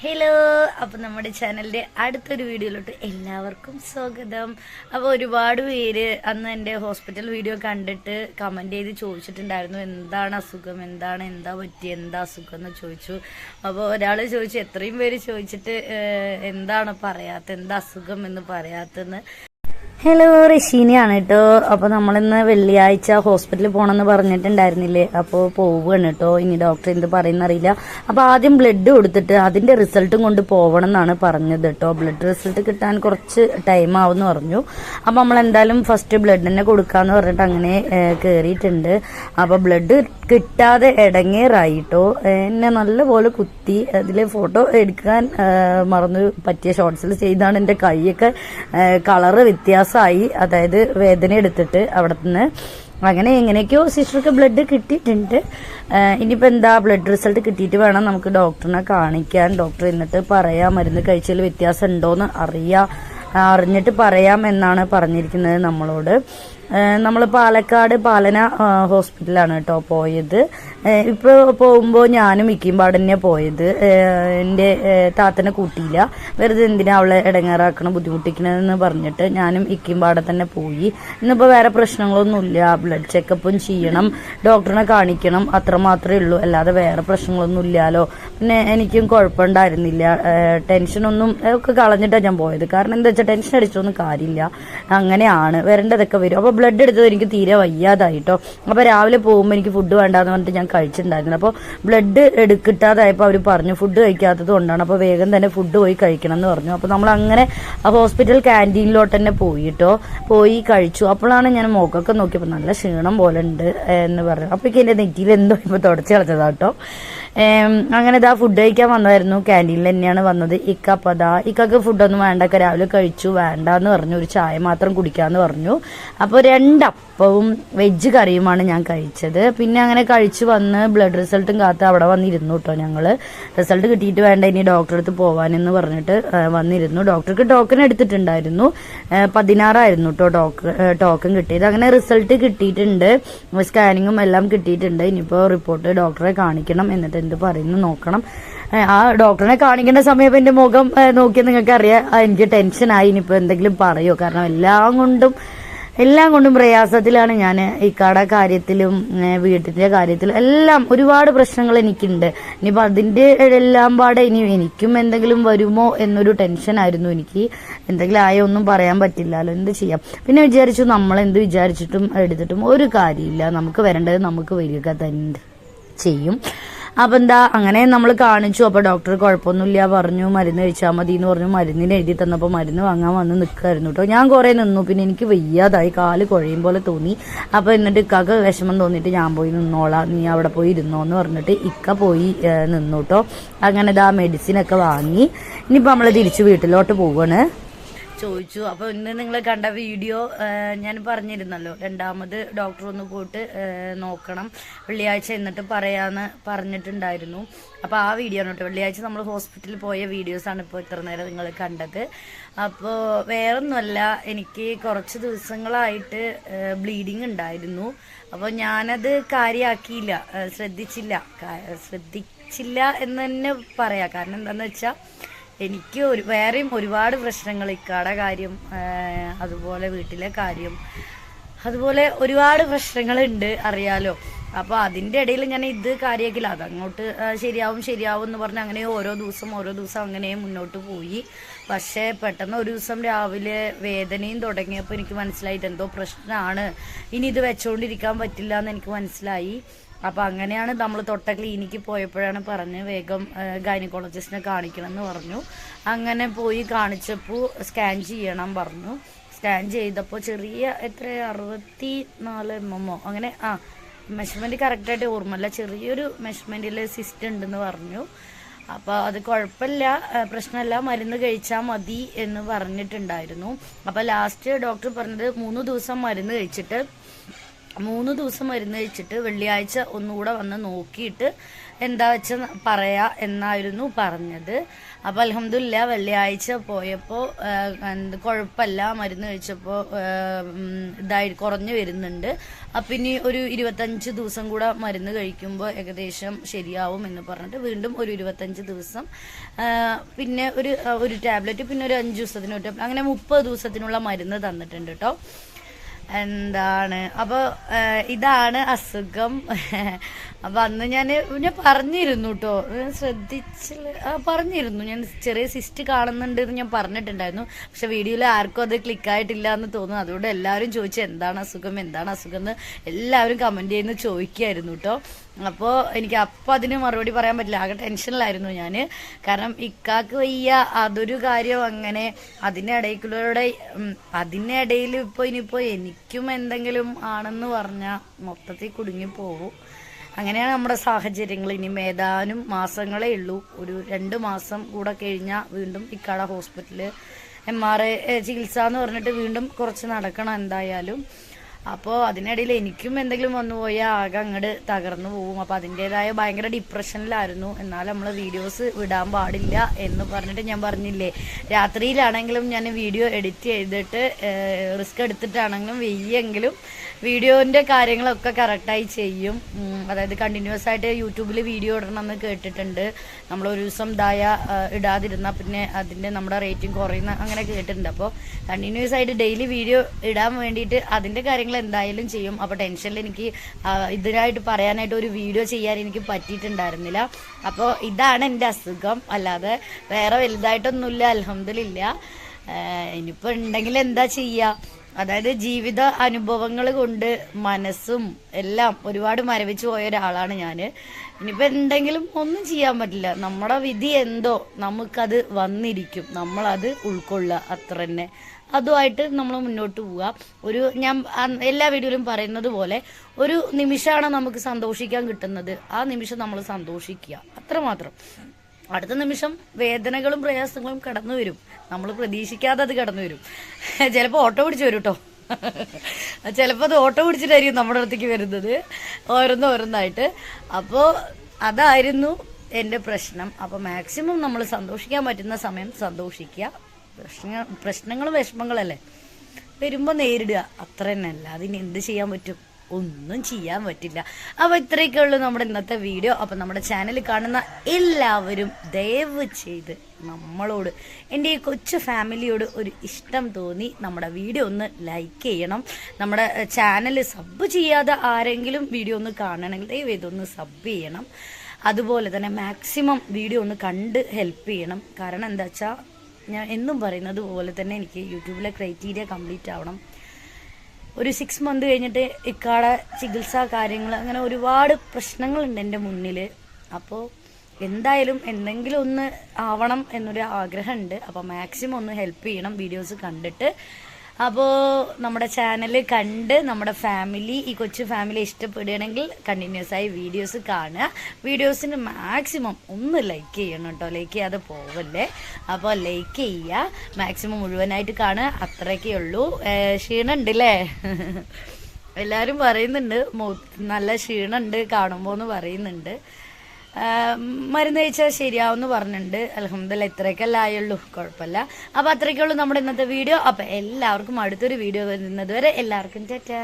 Hello, അപ്പം നമ്മുടെ ചാനലിൻ്റെ അടുത്തൊരു വീഡിയോയിലോട്ട് എല്ലാവർക്കും സ്വാഗതം. അപ്പോൾ ഒരുപാട് പേര് അന്ന് എൻ്റെ ഹോസ്പിറ്റൽ വീഡിയോ കണ്ടിട്ട് കമൻറ്റ് ചെയ്ത് ചോദിച്ചിട്ടുണ്ടായിരുന്നു, എന്താണ് അസുഖം, എന്താ പറ്റി, എന്താ അസുഖം എന്ന് ചോദിച്ചു. അപ്പോൾ ഒരാൾ ചോദിച്ചു, എത്രയും പേര് ചോദിച്ചിട്ട് എന്താണ് പറയാത്തത്, എന്താ അസുഖം എന്ന് പറയാത്തതെന്ന്. ഹലോ, റഷീനയാണ് കേട്ടോ. അപ്പോൾ നമ്മളിന്ന് വെള്ളിയാഴ്ച ഹോസ്പിറ്റലിൽ പോകണമെന്ന് പറഞ്ഞിട്ടുണ്ടായിരുന്നില്ലേ, അപ്പോൾ പോവുകയാണ് കേട്ടോ. ഇനി ഡോക്ടർ എന്ത് പറയുന്ന അറിയില്ല. അപ്പോൾ ആദ്യം ബ്ലഡ് കൊടുത്തിട്ട് അതിൻ്റെ റിസൾട്ടും കൊണ്ട് പോകണം എന്നാണ് പറഞ്ഞത് കേട്ടോ. ബ്ലഡ് റിസൾട്ട് കിട്ടാൻ കുറച്ച് ടൈം ആവുമെന്ന് പറഞ്ഞു. അപ്പോൾ നമ്മൾ എന്തായാലും ഫസ്റ്റ് ബ്ലഡ് തന്നെ കൊടുക്കാമെന്ന് പറഞ്ഞിട്ട് അങ്ങനെ കയറിയിട്ടുണ്ട്. അപ്പോൾ ബ്ലഡ് കിട്ടാതെ ഇടങ്ങേറായിട്ടോ. എന്നെ നല്ലപോലെ കുത്തി. അതിൽ ഫോട്ടോ എടുക്കാൻ മറന്നു, പറ്റിയ ഷോർട്സിൽ ചെയ്താണ്. എൻ്റെ കൈയൊക്കെ കളറ് വ്യത്യാസമായി, അതായത് വേദന എടുത്തിട്ട് അവിടെ നിന്ന് അങ്ങനെ എങ്ങനെയൊക്കെയോ സിസ്റ്റർക്ക് ബ്ലഡ് കിട്ടിയിട്ടുണ്ട്. ഇനിയിപ്പോൾ എന്താ, ബ്ലഡ് റിസൾട്ട് കിട്ടിയിട്ട് വേണം നമുക്ക് ഡോക്ടറിനെ കാണിക്കാൻ. ഡോക്ടർ എന്നിട്ട് പറയാം മരുന്ന് കഴിച്ചതിൽ വ്യത്യാസം ഉണ്ടോയെന്ന് അറിഞ്ഞിട്ട് പറയാം എന്നാണ് പറഞ്ഞിരിക്കുന്നത് നമ്മളോട്. നമ്മൾ പാലക്കാട് പാലന ഹോസ്പിറ്റലാണ് കേട്ടോ പോയത്. ഇപ്പോൾ പോകുമ്പോൾ ഞാനും ഇക്കിമ്പാട് തന്നെയാണ് പോയത്. എൻ്റെ താത്തനെ കൂട്ടിയില്ല, വെറുതെ എന്തിനാ അവളെ ഇടങ്ങേറാക്കണം, ബുദ്ധിമുട്ടിക്കണമെന്ന് പറഞ്ഞിട്ട് ഞാനും ഇക്കിമ്പാടെ തന്നെ പോയി. ഇന്നിപ്പോൾ വേറെ പ്രശ്നങ്ങളൊന്നുമില്ല, ബ്ലഡ് ചെക്കപ്പും ചെയ്യണം, ഡോക്ടറിനെ കാണിക്കണം, അത്ര മാത്രമേ ഉള്ളൂ, അല്ലാതെ വേറെ പ്രശ്നങ്ങളൊന്നും ഇല്ലല്ലോ. പിന്നെ എനിക്കും കുഴപ്പമുണ്ടായിരുന്നില്ല, ടെൻഷനൊന്നും ഒക്കെ കളഞ്ഞിട്ടാണ് ഞാൻ പോയത്. കാരണം എന്താ വെച്ചാൽ ടെൻഷൻ അടിച്ചൊന്നും കാര്യമില്ല, അങ്ങനെയാണ് വരേണ്ടതൊക്കെ വരും. അപ്പോൾ ബ്ലഡ് എടുത്തത് എനിക്ക് തീരെ വയ്യാതായിട്ടോ. അപ്പോൾ രാവിലെ പോകുമ്പോൾ എനിക്ക് ഫുഡ് വേണ്ടാന്ന് പറഞ്ഞിട്ട് ഞാൻ കഴിച്ചിട്ടുണ്ടായിരുന്നു. അപ്പോൾ ബ്ലഡ് കിട്ടാതായപ്പോൾ അവർ പറഞ്ഞു ഫുഡ് കഴിക്കാത്തത് കൊണ്ടാണ്, അപ്പോൾ വേഗം തന്നെ ഫുഡ് പോയി കഴിക്കണം എന്ന് പറഞ്ഞു. അപ്പോൾ നമ്മൾ അങ്ങനെ ഹോസ്പിറ്റൽ ക്യാൻറ്റീനിലോട്ട് തന്നെ പോയി കഴിച്ചു. അപ്പോഴാണ് ഞാൻ മുഖമൊക്കെ നോക്കിയപ്പോൾ നല്ല ക്ഷീണം പോലെ ഉണ്ട് എന്ന് പറഞ്ഞു. അപ്പോഴേക്കും എൻ്റെ നെറ്റിയിൽ എന്തോ ഇപ്പോൾ തുടച്ച് കളഞ്ഞതാട്ടോ. അങ്ങനെ ഇതാ ഫുഡ് കഴിക്കാൻ വന്നതായിരുന്നു, ക്യാൻറ്റീനിൽ തന്നെയാണ് വന്നത്. ഇക്കക്ക് ഫുഡൊന്നും വേണ്ടൊക്കെ രാവിലെ കഴിച്ചു, വേണ്ടാന്ന് പറഞ്ഞു, ഒരു ചായ മാത്രം കുടിക്കാമെന്ന് പറഞ്ഞു. അപ്പോൾ 2 അപ്പവും വെജ് കറിയുമാണ് ഞാൻ കഴിച്ചത്. പിന്നെ അങ്ങനെ കഴിച്ചു വന്ന് ബ്ലഡ് റിസൾട്ടും കാത്ത് അവിടെ വന്നിരുന്നു കേട്ടോ. ഞങ്ങൾ റിസൾട്ട് കിട്ടിയിട്ട് വേണ്ട ഇനി ഡോക്ടറെ അടുത്ത് പോകാനെന്ന് പറഞ്ഞിട്ട് വന്നിരുന്നു. ഡോക്ടർക്ക് ടോക്കൺ എടുത്തിട്ടുണ്ടായിരുന്നു, 16 കേട്ടോ ടോക്കൺ കിട്ടിയത്. അങ്ങനെ റിസൾട്ട് കിട്ടിയിട്ടുണ്ട്, സ്കാനിങ്ങും എല്ലാം കിട്ടിയിട്ടുണ്ട്. ഇനിയിപ്പോൾ റിപ്പോർട്ട് ഡോക്ടറെ കാണിക്കണം, എന്നിട്ട് എന്ത് പറയുന്നു നോക്കണം. ആ ഡോക്ടറിനെ കാണിക്കേണ്ട സമയം എൻ്റെ മുഖം നോക്കിയാൽ നിങ്ങൾക്ക് അറിയാം, എനിക്ക് ടെൻഷനായി. ഇനിയിപ്പോൾ എന്തെങ്കിലും പറയുമോ, കാരണം എല്ലാം കൊണ്ടും പ്രയാസത്തിലാണ് ഞാൻ. ഇക്കാടെ കാര്യത്തിലും വീട്ടിൻ്റെ കാര്യത്തിലും എല്ലാം ഒരുപാട് പ്രശ്നങ്ങൾ എനിക്കുണ്ട്. ഇനിയിപ്പോൾ അതിൻ്റെ എല്ലാം പാടെ ഇനി എനിക്കും എന്തെങ്കിലും വരുമോ എന്നൊരു ടെൻഷനായിരുന്നു എനിക്ക്. എന്തെങ്കിലും ആയോ ഒന്നും പറയാൻ പറ്റില്ലല്ലോ, എന്ത് ചെയ്യാം. പിന്നെ വിചാരിച്ചു നമ്മൾ എന്ത് വിചാരിച്ചിട്ടും എടുത്തിട്ടും ഒരു കാര്യമില്ല, നമുക്ക് വരേണ്ടത് നമുക്ക് വരിക തന്നെ ചെയ്യും. അപ്പം എന്താ അങ്ങനെ നമ്മൾ കാണിച്ചു. അപ്പോൾ ഡോക്ടർ കുഴപ്പമൊന്നുമില്ല പറഞ്ഞു, മരുന്ന് കഴിച്ചാൽ മതി എന്ന് പറഞ്ഞു. മരുന്നിന് എഴുതി തന്നപ്പോൾ മരുന്ന് വാങ്ങാൻ വന്ന് നിൽക്കുമായിരുന്നു കേട്ടോ. ഞാൻ കുറേ നിന്നു, പിന്നെ എനിക്ക് വയ്യാതായി, കാല് കുഴയും പോലെ തോന്നി. അപ്പോൾ എന്നിട്ട് ഇക്കാക്ക് വിഷമം തോന്നിയിട്ട് ഞാൻ പോയി നിന്നോളാം, നീ അവിടെ പോയി ഇരുന്നോ എന്ന് പറഞ്ഞിട്ട് ഇക്ക പോയി നിന്നു കേട്ടോ. അങ്ങനെ ഇതാ മെഡിസിനൊക്കെ വാങ്ങി ഇനിയിപ്പോൾ നമ്മൾ തിരിച്ച് വീട്ടിലോട്ട് പോവുകയാണ്. ചോദിച്ചു. അപ്പോൾ ഇന്ന് നിങ്ങൾ കണ്ട വീഡിയോ ഞാൻ പറഞ്ഞിരുന്നല്ലോ, 2ാമത് ഡോക്ടർ ഒന്ന് പോയിട്ട് നോക്കണം, വെള്ളിയാഴ്ച എന്നിട്ട് പറയാമെന്ന് പറഞ്ഞിട്ടുണ്ടായിരുന്നു. അപ്പോൾ ആ വീഡിയോ ആണ് കേട്ടോ. വെള്ളിയാഴ്ച നമ്മൾ ഹോസ്പിറ്റലിൽ പോയ വീഡിയോസാണ് ഇപ്പോൾ ഇത്ര നേരം നിങ്ങൾ കണ്ടത്. അപ്പോൾ വേറൊന്നുമല്ല, എനിക്ക് കുറച്ച് ദിവസങ്ങളായിട്ട് ബ്ലീഡിങ് ഉണ്ടായിരുന്നു. അപ്പോൾ ഞാനത് കാര്യമാക്കിയില്ല, ശ്രദ്ധിച്ചില്ല എന്ന് തന്നെ പറയാം. കാരണം എന്താണെന്ന് വെച്ചാൽ എനിക്ക് വേറെയും ഒരുപാട് പ്രശ്നങ്ങൾ, ഇക്കാടെ കാര്യം, അതുപോലെ വീട്ടിലെ കാര്യം, അതുപോലെ ഒരുപാട് പ്രശ്നങ്ങളുണ്ട്, അറിയാലോ. അപ്പോൾ അതിൻ്റെ ഇടയിൽ ഞാൻ ഇത് കാര്യമാക്കില്ല, അതങ്ങോട്ട് ശരിയാവും എന്ന് പറഞ്ഞ് അങ്ങനെ ഓരോ ദിവസം അങ്ങനെ മുന്നോട്ട് പോയി. പക്ഷേ പെട്ടെന്ന് ഒരു ദിവസം രാവിലെ വേദനയും തുടങ്ങിയപ്പോൾ എനിക്ക് മനസ്സിലായിട്ട് എന്തോ പ്രശ്നമാണ്, ഇനി ഇത് വെച്ചുകൊണ്ടിരിക്കാൻ പറ്റില്ല എന്ന് എനിക്ക് മനസ്സിലായി. അപ്പോൾ അങ്ങനെയാണ് നമ്മൾ തൊട്ട ക്ലിനിക്കിൽ പോയപ്പോഴാണ് പറഞ്ഞ് വേഗം ഗൈനക്കോളജിസ്റ്റിനെ കാണിക്കണം എന്ന് പറഞ്ഞു. അങ്ങനെ പോയി കാണിച്ചപ്പോൾ സ്കാൻ ചെയ്യണം പറഞ്ഞു. സ്കാൻ ചെയ്തപ്പോൾ ചെറിയ 64 mm അങ്ങനെ മെഷർമെൻറ്റ് കറക്റ്റായിട്ട് ഓർമ്മയില്ല, ചെറിയൊരു മെഷർമെൻറ്റിൽ സിസ്റ്റ് ഉണ്ടെന്ന് പറഞ്ഞു. അപ്പോൾ അത് കുഴപ്പമില്ല, പ്രശ്നമല്ല, മരുന്ന് കഴിച്ചാൽ മതി എന്ന് പറഞ്ഞിട്ടുണ്ടായിരുന്നു. അപ്പോൾ ലാസ്റ്റ് ഡോക്ടർ പറഞ്ഞത് 3 ദിവസം മരുന്ന് കഴിച്ചിട്ട് വെള്ളിയാഴ്ച ഒന്നുകൂടെ വന്ന് നോക്കിയിട്ട് എന്താ വെച്ച പറയാ എന്നായിരുന്നു പറഞ്ഞത്. അപ്പോൾ അൽഹംദുലില്ലാ വെള്ളിയാഴ്ച പോയപ്പോൾ കുഴപ്പമില്ല, മരുന്ന് കഴിച്ചപ്പോൾ ഇതായി കുറഞ്ഞു വരുന്നുണ്ട്. അപ്പം ഇനി ഒരു 25 ദിവസം കൂടെ മരുന്ന് കഴിക്കുമ്പോൾ ഏകദേശം ശരിയാവും എന്ന് പറഞ്ഞിട്ട് വീണ്ടും ഒരു 25 ദിവസം, പിന്നെ ഒരു ടാബ്ലറ്റ്, പിന്നെ ഒരു 5 ദിവസത്തിന് ഒരു ടാബ്ലറ്റ്, അങ്ങനെ 30 ദിവസത്തിനുള്ള മരുന്ന് തന്നിട്ടുണ്ട് കേട്ടോ. എന്താണ് അപ്പോൾ ഇതാണ് അസുഖം. അപ്പം അന്ന് ഞാൻ പറഞ്ഞിരുന്നു കേട്ടോ, പറഞ്ഞിരുന്നു ഞാൻ ചെറിയ സിസ്റ്റ് കാണുന്നുണ്ട് എന്ന് ഞാൻ പറഞ്ഞിട്ടുണ്ടായിരുന്നു. പക്ഷെ വീഡിയോയിൽ ആർക്കും അത് ക്ലിക്കായിട്ടില്ല എന്ന് തോന്നുന്നു. അതുകൊണ്ട് എല്ലാവരും ചോദിച്ചു എന്താണ് അസുഖം എന്ന് എല്ലാവരും കമൻറ്റ് ചെയ്യുന്ന ചോദിക്കുമായിരുന്നു കേട്ടോ. അപ്പോൾ എനിക്ക് അപ്പം അതിന് മറുപടി പറയാൻ പറ്റില്ല, ആകെ ടെൻഷനിലായിരുന്നു ഞാൻ. കാരണം ഇക്കാക്ക് വയ്യ, അതൊരു കാര്യം. അങ്ങനെ അതിനിടയിൽ ഇനിയിപ്പോൾ എനിക്കും എന്തെങ്കിലും ആണെന്ന് പറഞ്ഞാൽ മൊത്തത്തിൽ കുടുങ്ങിപ്പോവും. അങ്ങനെയാണ് നമ്മുടെ സാഹചര്യങ്ങൾ. ഇനി ഏതാനും മാസങ്ങളേ ഉള്ളൂ, ഒരു 2 മാസം കൂടെ കഴിഞ്ഞാൽ വീണ്ടും ഇക്കാട ഹോസ്പിറ്റലിൽ MRI ചികിത്സ എന്ന് പറഞ്ഞിട്ട് വീണ്ടും കുറച്ച് നടക്കണം എന്തായാലും. അപ്പോൾ അതിനിടയിൽ എനിക്കും എന്തെങ്കിലും വന്നു പോയാൽ ആകെ അങ്ങോട്ട് തകർന്നു പോവും. അപ്പോൾ അതിൻ്റെതായ ഭയങ്കര ഡിപ്രഷനിലായിരുന്നു. എന്നാൽ നമ്മൾ വീഡിയോസ് വിടാൻ പാടില്ല എന്ന് പറഞ്ഞിട്ട് ഞാൻ പറഞ്ഞില്ലേ, രാത്രിയിലാണെങ്കിലും ഞാൻ വീഡിയോ എഡിറ്റ് ചെയ്തിട്ട് റിസ്ക് എടുത്തിട്ടാണെങ്കിലും വെയ്യെങ്കിലും വീഡിയോൻ്റെ കാര്യങ്ങളൊക്കെ കറക്റ്റായി ചെയ്യും. അതായത് കണ്ടിന്യൂസ് ആയിട്ട് യൂട്യൂബിൽ വീഡിയോ ഇടണമെന്ന് കേട്ടിട്ടുണ്ട്. നമ്മൾ ഒരു ദിവസം ഇടാതിരുന്നാൽ പിന്നെ അതിൻ്റെ നമ്മുടെ റേറ്റിംഗ് കുറയുന്ന അങ്ങനെ കേട്ടിട്ടുണ്ട്. അപ്പോൾ കണ്ടിന്യൂസ് ആയിട്ട് ഡെയിലി വീഡിയോ ഇടാൻ വേണ്ടിയിട്ട് അതിൻ്റെ കാര്യങ്ങൾ എന്തായാലും ചെയ്യും. അപ്പോൾ ടെൻഷനിൽ എനിക്ക് ഇതിനായിട്ട് പറയാനായിട്ട് ഒരു വീഡിയോ ചെയ്യാൻ എനിക്ക് പറ്റിയിട്ടുണ്ടായിരുന്നില്ല. അപ്പോൾ ഇതാണ് എൻ്റെ അസുഖം, അല്ലാതെ വേറെ വലുതായിട്ടൊന്നുമില്ല, അൽഹംദുലില്ലാ. ഇനിയിപ്പോൾ ഉണ്ടെങ്കിൽ എന്താ ചെയ്യുക. അതായത് ജീവിത അനുഭവങ്ങൾ കൊണ്ട് മനസ്സും എല്ലാം ഒരുപാട് മരവിച്ചു പോയ ഒരാളാണ് ഞാൻ. ഇനിയിപ്പോൾ എന്തെങ്കിലും ഒന്നും ചെയ്യാൻ പറ്റില്ല. നമ്മുടെ വിധി എന്തോ നമുക്കത് വന്നിരിക്കും, നമ്മളത് ഉൾക്കൊള്ളുക, അത്ര തന്നെ. അതുമായിട്ട് നമ്മൾ മുന്നോട്ട് പോവുക. ഞാൻ എല്ലാ വീഡിയോയിലും പറയുന്നത് പോലെ ഒരു നിമിഷമാണ് നമുക്ക് സന്തോഷിക്കാൻ കിട്ടുന്നത്. ആ നിമിഷം നമ്മൾ സന്തോഷിക്കുക, അത്രമാത്രം. അടുത്ത നിമിഷം വേദനകളും പ്രയാസങ്ങളും കടന്നു വരും, നമ്മൾ പ്രതീക്ഷിക്കാതെ അത് കടന്നു വരും. ചിലപ്പോൾ ഓട്ടോ പിടിച്ച് വരും കേട്ടോ, ചിലപ്പോൾ അത് ഓട്ടോ പിടിച്ചിട്ടായിരിക്കും നമ്മുടെ അടുത്തേക്ക് വരുന്നത്, ഓരോന്നായിട്ട്. അപ്പോൾ അതായിരുന്നു എൻ്റെ പ്രശ്നം. അപ്പോൾ മാക്സിമം നമ്മൾ സന്തോഷിക്കാൻ പറ്റുന്ന സമയം സന്തോഷിക്കുക. പ്രശ്നങ്ങളും വിഷമങ്ങളല്ലേ വരുമ്പോൾ നേരിടുക, അത്ര തന്നെ. അല്ല അതിന് എന്ത് ചെയ്യാൻ പറ്റും? ഒന്നും ചെയ്യാൻ പറ്റില്ല. അപ്പോൾ ഇത്രയൊക്കെ ഉള്ളൂ നമ്മുടെ ഇന്നത്തെ വീഡിയോ. അപ്പം നമ്മുടെ ചാനൽ കാണുന്ന എല്ലാവരും ദയവ് ചെയ്ത് നമ്മളോട്, എൻ്റെ ഈ കൊച്ചു ഫാമിലിയോട് ഒരു ഇഷ്ടം തോന്നി നമ്മുടെ വീഡിയോ ഒന്ന് ലൈക്ക് ചെയ്യണം. നമ്മുടെ ചാനൽ സബ് ചെയ്യാതെ ആരെങ്കിലും വീഡിയോ ഒന്ന് കാണണമെങ്കിൽ ദയവ് ഇതൊന്ന് സബ് ചെയ്യണം. അതുപോലെ തന്നെ മാക്സിമം വീഡിയോ ഒന്ന് കണ്ട് ഹെൽപ്പ് ചെയ്യണം. കാരണം എന്താ വെച്ചാൽ ഞാൻ എന്നും പറയുന്നത് പോലെ തന്നെ എനിക്ക് യൂട്യൂബിലെ ക്രൈറ്റീരിയ കംപ്ലീറ്റ് ആവണം. ഒരു 6 മന്ത് കഴിഞ്ഞിട്ട് ഇക്കാടെ ചികിത്സാ കാര്യങ്ങൾ അങ്ങനെ ഒരുപാട് പ്രശ്നങ്ങളുണ്ട് എൻ്റെ മുന്നിൽ. അപ്പോൾ എന്തായാലും എന്തെങ്കിലും ഒന്ന് ആവണം എന്നൊരു ആഗ്രഹമുണ്ട്. അപ്പോൾ മാക്സിമം ഒന്ന് ഹെൽപ്പ് ചെയ്യണം വീഡിയോസ് കണ്ടിട്ട്. അപ്പോൾ നമ്മുടെ ചാനൽ കണ്ട് നമ്മുടെ ഫാമിലി, ഈ കൊച്ചു ഫാമിലി ഇഷ്ടപ്പെടുകയാണെങ്കിൽ കണ്ടിന്യൂസ് ആയി വീഡിയോസ് കാണുക. വീഡിയോസിന് മാക്സിമം ഒന്ന് ലൈക്ക് ചെയ്യണം കേട്ടോ, ലൈക്ക് ചെയ്യാതെ പോവല്ലേ. അപ്പോൾ ലൈക്ക് ചെയ്യുക, മാക്സിമം മുഴുവനായിട്ട് കാണുക, അത്രയൊക്കെ ഉള്ളൂ. ക്ഷീണമുണ്ട് അല്ലേ? എല്ലാവരും പറയുന്നുണ്ട് നല്ല ക്ഷീണമുണ്ട് കാണുമ്പോൾ എന്ന് പറയുന്നുണ്ട്. മരുന്ന് കഴിച്ചാൽ ശരിയാവുമെന്ന് പറഞ്ഞിട്ടുണ്ട്. അൽഹംദുലില്ലാ ഇത്രയൊക്കെയല്ലേ ആയുള്ളൂ, കുഴപ്പമില്ല. അപ്പോൾ അത്രയൊക്കെയുള്ളൂ നമ്മുടെ ഇന്നത്തെ വീഡിയോ. അപ്പോൾ എല്ലാവർക്കും അടുത്തൊരു വീഡിയോ വരുന്നത് വരെ എല്ലാവർക്കും ടാറ്റാ.